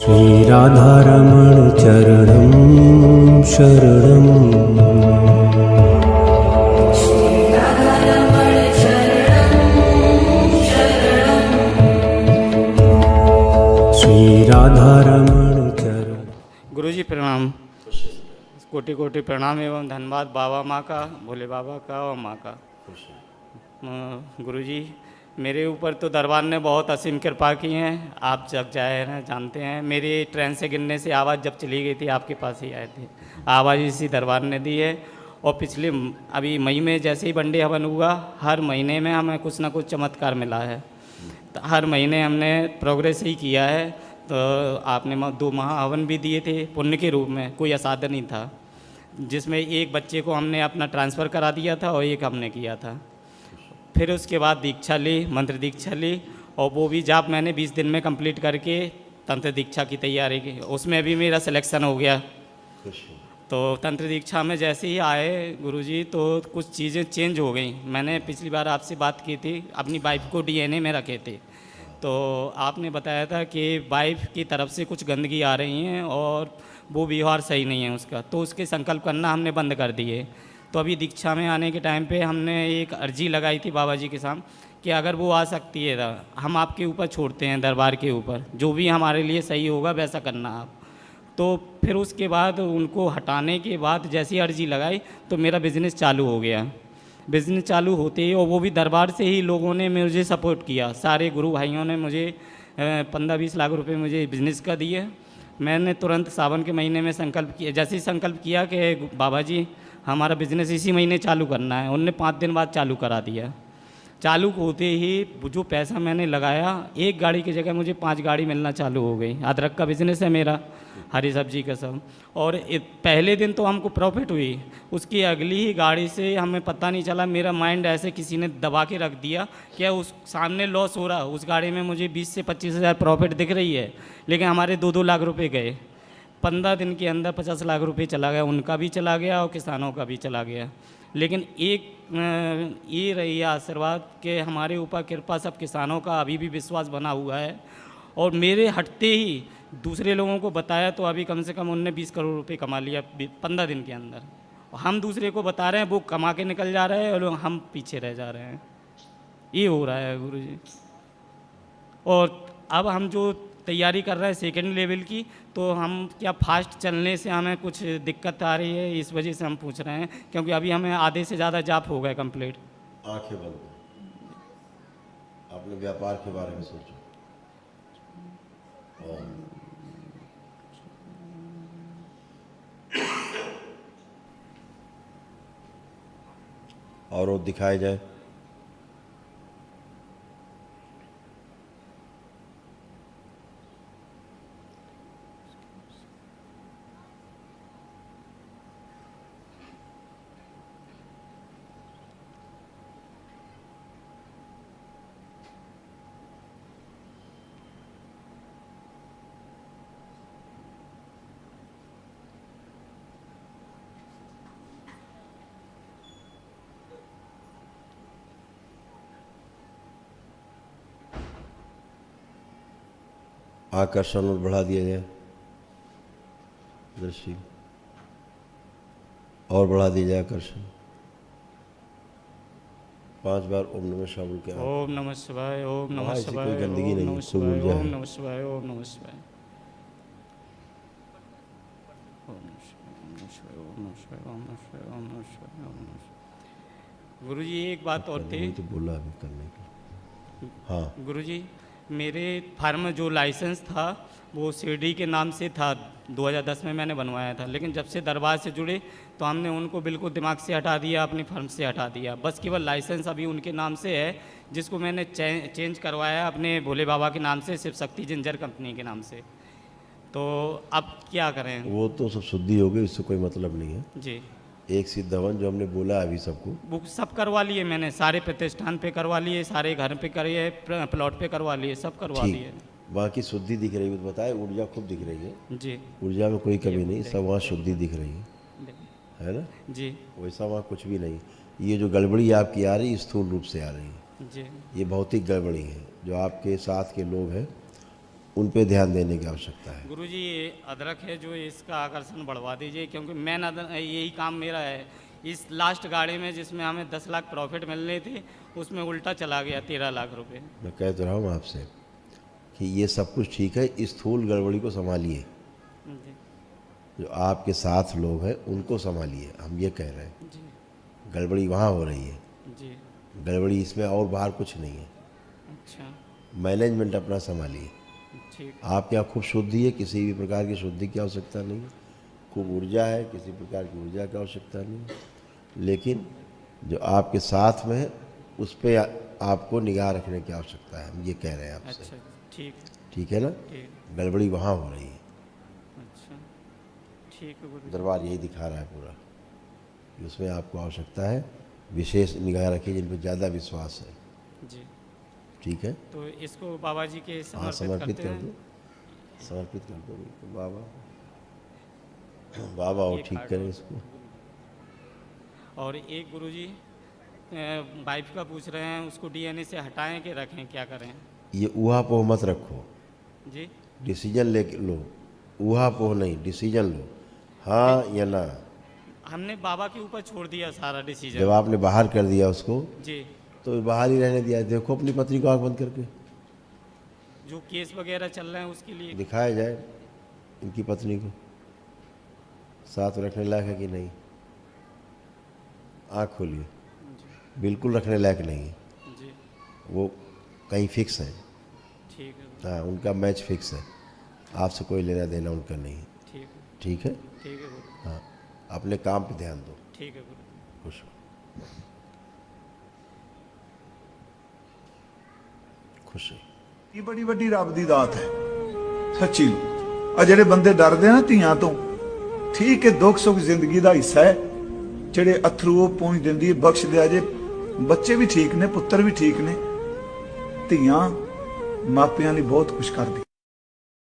श्रीराधारमण चरणं शरणं श्रीराधारमण चरण। गुरुजी प्रणाम, कोटि कोटि प्रणाम एवं धन्यवाद बाबा माँ का, भोले बाबा का और माँ का। गुरुजी, मेरे ऊपर तो दरबार ने बहुत असीम कृपा की है। आप जग जाहिर हैं, जानते हैं। मेरी ट्रेन से गिरने से आवाज़ जब चली गई थी, आपके पास ही आए थे। आवाज़ इसी दरबार ने दी है। और पिछले अभी मई में जैसे ही बंडे हवन हुआ, हर महीने में हमें कुछ ना कुछ चमत्कार मिला है। तो हर महीने हमने प्रोग्रेस ही किया है। तो आपने 2 महाहवन भी दिए थे पुण्य के रूप में, कोई असाध्य नहीं था, जिसमें एक बच्चे को हमने अपना ट्रांसफ़र करा दिया था और एक हमने किया था। फिर उसके बाद दीक्षा ली, मंत्र दीक्षा ली, और वो भी जाप मैंने 20 दिन में कंप्लीट करके तंत्र दीक्षा की तैयारी की। उसमें भी मेरा सिलेक्शन हो गया। तो तंत्र दीक्षा में जैसे ही आए गुरुजी, तो कुछ चीज़ें चेंज हो गई। मैंने पिछली बार आपसे बात की थी, अपनी वाइफ को डीएनए में रखे थे। तो आपने बताया था कि वाइफ की तरफ से कुछ गंदगी आ रही हैं और वो व्यवहार सही नहीं है उसका, तो उसके संकल्प करना हमने बंद कर दिए। तो अभी दीक्षा में आने के टाइम पे हमने एक अर्जी लगाई थी बाबा जी के सामने कि अगर वो आ सकती है, हम आपके ऊपर छोड़ते हैं, दरबार के ऊपर, जो भी हमारे लिए सही होगा वैसा करना आप। तो फिर उसके बाद उनको हटाने के बाद जैसी अर्जी लगाई तो मेरा बिज़नेस चालू हो गया। बिज़नेस चालू होते ही, और वो भी दरबार से ही लोगों ने मुझे सपोर्ट किया। सारे गुरु भाइयों ने मुझे 15-20 लाख रुपए मुझे बिज़नेस का दिए। मैंने तुरंत सावन के महीने में संकल्प किया। जैसे ही संकल्प किया कि बाबा जी हमारा बिज़नेस इसी महीने चालू करना है, उनने 5 दिन बाद चालू करा दिया। चालू होते ही जो पैसा मैंने लगाया, एक गाड़ी की जगह मुझे 5 गाड़ी मिलना चालू हो गई। अदरक का बिज़नेस है मेरा, हरी सब्जी का सब। और पहले दिन तो हमको प्रॉफिट हुई, उसकी अगली ही गाड़ी से हमें पता नहीं चला, मेरा माइंड ऐसे किसी ने दबा के रख दिया कि उस सामने लॉस हो रहा, उस गाड़ी में मुझे 20 से 25 हज़ार प्रॉफिट दिख रही है, लेकिन हमारे 2-2 लाख रुपए गए। 15 दिन के अंदर 50 लाख रुपए चला गया, उनका भी चला गया और किसानों का भी चला गया। लेकिन एक ये रही आशीर्वाद कि हमारे ऊपर कृपा सब किसानों का अभी भी विश्वास बना हुआ है। और मेरे हटते ही दूसरे लोगों को बताया तो अभी कम से कम उनने 20 करोड़ रुपए कमा लिया 15 दिन के अंदर। और हम दूसरे को बता रहे हैं, वो कमा के निकल जा रहे हैं और हम पीछे रह जा रहे हैं। ये हो रहा है गुरुजी। और अब हम जो तैयारी कर रहे हैं सेकंड लेवल की, तो हम क्या फास्ट चलने से हमें कुछ दिक्कत आ रही है, इस वजह से हम पूछ रहे हैं, क्योंकि अभी हमें आधे से ज़्यादा जाप हो गए कंप्लीट। आंखें बंद करो, अपने व्यापार के बारे में सोचो। और वो दिखाए जाए। आकर्षण और बढ़ा दिया जाए, दृष्टि और बढ़ा दिया जाए आकर्षण। 5 बार ओम नमः शिवाय बोल के ओम नमः शिवाय, ओम नमः शिवाय, कोई गंदगी ओम नहीं, नमः कोई शिवाय, ऊर्जा ओम है। नमः शिवाय, ओम नमः शिवाय, ओम नमः शिवाय, ओम नमः शिवाय, ओम नमः शिवाय, ओम नमः शिवाय, ओम नमः शिवाय। गुरुजी एक बात और थी। तो बोला अभी करने की। हाँ गुरुजी, मेरे फार्म जो लाइसेंस था वो शिरडी के नाम से था, 2010 में मैंने बनवाया था। लेकिन जब से दरबार से जुड़े तो हमने उनको बिल्कुल दिमाग से हटा दिया, अपनी फर्म से हटा दिया। बस केवल लाइसेंस अभी उनके नाम से है, जिसको मैंने चेंज करवाया अपने भोले बाबा के नाम से, शिव शक्ति जिंजर कंपनी के नाम से। तो अब क्या करें? वो तो सब शुद्धि हो गई, इससे कोई मतलब नहीं है जी। एक सिद्ध हवन जो हमने बोला अभी सबको, वो सब करवा लिए मैंने, सारे प्रतिष्ठान पे करवा लिए, सारे घर पे करिए, प्लॉट पे करवा लिए, सब करवा लिए। बाकी शुद्धि दिख रही है, बताए ऊर्जा खूब दिख रही है जी। ऊर्जा में कोई कमी नहीं, सब वहाँ शुद्धि दिख रही है ना जी। वैसा वहाँ कुछ भी नहीं। ये जो गड़बड़ी आपकी आ रही है स्थूल रूप से आ रही है जी। ये भौतिक गड़बड़ी है। जो आपके साथ के लोग हैं उन पे ध्यान देने की आवश्यकता है। गुरुजी ये अदरक है जो इसका आकर्षण बढ़वा दीजिए, क्योंकि मेन यही काम मेरा है। इस लास्ट गाड़ी में जिसमें हमें 10 लाख प्रॉफिट मिलने थी, उसमें उल्टा चला गया 13 लाख रुपए। मैं कह तो रहा हूँ आपसे कि ये सब कुछ ठीक है, इस स्थूल गड़बड़ी को संभालिए। जी जो आपके साथ लोग हैं उनको संभालिए, हम ये कह रहे हैं। जी गड़बड़ी वहाँ हो रही है, जी। गड़बड़ी इसमें और बाहर कुछ नहीं है। अच्छा मैनेजमेंट अपना संभालिए। ठीक। आपके यहाँ खूब शुद्धि है, किसी भी प्रकार की शुद्धि की आवश्यकता नहीं है। खूब ऊर्जा है, किसी प्रकार की ऊर्जा की आवश्यकता नहीं है। लेकिन जो आपके साथ में है उस पर आपको निगाह रखने की आवश्यकता है, हम ये कह रहे हैं आपसे। अच्छा ठीक है। ठीक है ना? ठीक। गड़बड़ी वहाँ हो रही है। अच्छा ठीक है गुरुजी। दरबार यही दिखा रहा है पूरा कि उसमें आपको आवश्यकता है, विशेष निगाह रखिए जिन पर ज़्यादा विश्वास है। जी ठीक है? तो इसको बाबा जी के हाँ, समर्पित करते कर हैं। दो, समर्पित कर दो बिल्कुल बाबा। बाबा और ये ठीक कार्ड करें और- इसको। और एक गुरुजी वाइफ का पूछ रहे हैं, उसको डीएनए से हटाएं कि रखें, क्या करें? ये ऊहापोह मत रखो, जी डिसीजन ले लो। ऊहापोह नहीं, डिसीजन लो, हाँ या ना। हमने बाबा के ऊपर छोड़ दिया सारा जब डिसीजन। आपने बाहर कर दिया उसको जी तो बाहर ही रहने दिया। देखो अपनी पत्नी को आँख बंद करके, जो केस वगैरह चल रहे हैं उसके लिए। दिखाया जाए इनकी पत्नी को साथ रखने लायक है कि नहीं। आँख खोलिए, बिल्कुल रखने लायक नहीं है। जी वो कहीं फिक्स है। ठीक है। हाँ, उनका मैच फिक्स है, आपसे कोई लेना देना उनका नहीं है। ठीक है। ठीक है? ठीक है गुरु। हाँ, अपने काम पे ध्यान दो। ठीक है गुरु। खुश हो, खुश है। ਇਹ ਬੜੀ ਵੱਡੀ ਰੱਬ ਦੀ ਦਾਤ ਹੈ ਸੱਚੀ। ਆ ਜਿਹੜੇ ਬੰਦੇ ਡਰਦੇ ਨਾ ਧੀਆਂ ਤੋਂ, ਠੀਕ ਹੈ, ਦੁੱਖ ਸੁੱਖ ਜ਼ਿੰਦਗੀ ਦਾ ਹਿੱਸਾ ਹੈ। ਜਿਹੜੇ ਅਥਰੂ ਉਹ ਪਹੁੰਚ ਦਿੰਦੀ ਹੈ, ਬਖਸ਼ ਦਿਆ ਜੇ। ਬੱਚੇ ਵੀ ਠੀਕ ਨੇ, ਪੁੱਤਰ ਵੀ ਠੀਕ ਨੇ, ਧੀਆਂ ਮਾਪਿਆਂ ਲਈ ਬਹੁਤ ਕੁਝ ਕਰਦੀ।